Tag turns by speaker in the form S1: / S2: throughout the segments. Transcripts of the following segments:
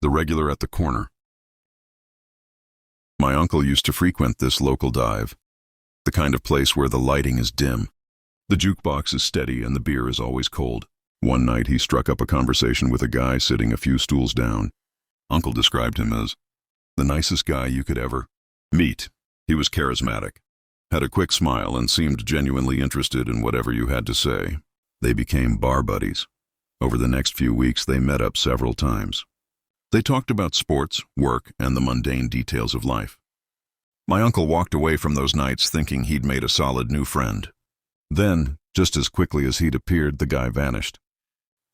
S1: the regular at the corner. My uncle used to frequent this local dive, the kind of place where the lighting is dim. The jukebox is steady and the beer is always cold. One night he struck up a conversation with a guy sitting a few stools down. Uncle described him as the nicest guy you could ever meet. He was charismatic, had a quick smile, and seemed genuinely interested in whatever you had to say. They became bar buddies. Over the next few weeks, they met up several times. They talked about sports, work, and the mundane details of life. My uncle walked away from those nights thinking he'd made a solid new friend. Then, just as quickly as he'd appeared, the guy vanished.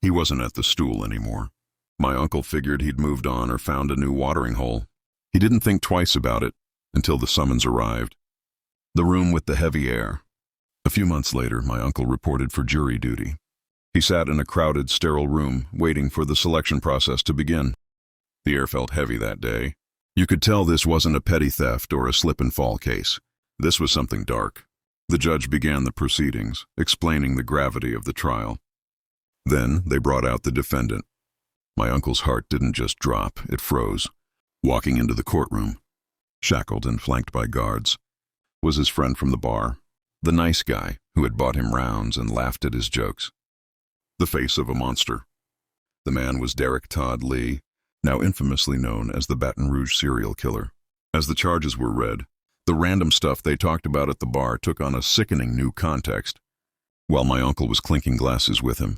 S1: He wasn't at the stool anymore. My uncle figured he'd moved on or found a new watering hole. He didn't think twice about it until the summons arrived. The room with the heavy air. A few months later, my uncle reported for jury duty. He sat in a crowded, sterile room, waiting for the selection process to begin. The air felt heavy that day. You could tell this wasn't a petty theft or a slip-and-fall case. This was something dark. The judge began the proceedings, explaining the gravity of the trial. Then they brought out the defendant. My uncle's heart didn't just drop, it froze. Walking into the courtroom, shackled and flanked by guards, was his friend from the bar, the nice guy who had bought him rounds and laughed at his jokes. The face of a monster. The man was Derek Todd Lee, now infamously known as the Baton Rouge serial killer. As the charges were read, the random stuff they talked about at the bar took on a sickening new context. While my uncle was clinking glasses with him,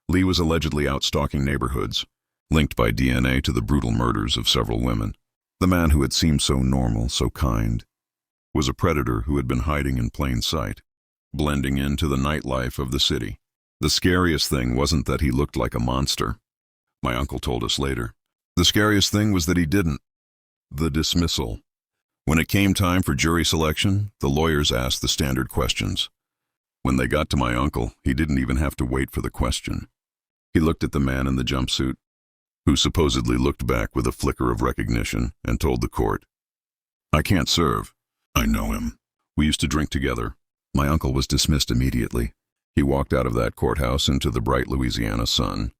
S1: Lee was allegedly out stalking neighborhoods, linked by DNA to the brutal murders of several women. The man who had seemed so normal, so kind, was a predator who had been hiding in plain sight, blending into the nightlife of the city. The scariest thing wasn't that he looked like a monster. My uncle told us later. The scariest thing was that he didn't. The dismissal. When it came time for jury selection, the lawyers asked the standard questions. When they got to my uncle, he didn't even have to wait for the question. He looked at the man in the jumpsuit, who supposedly looked back with a flicker of recognition, and told the court, "I can't serve. I know him. We used to drink together." My uncle was dismissed immediately. He walked out of that courthouse into the bright Louisiana sun,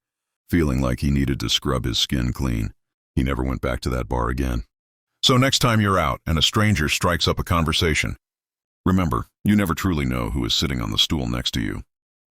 S1: feeling like he needed to scrub his skin clean. He never went back to that bar again. So next time you're out and a stranger strikes up a conversation, remember, you never truly know who is sitting on the stool next to you.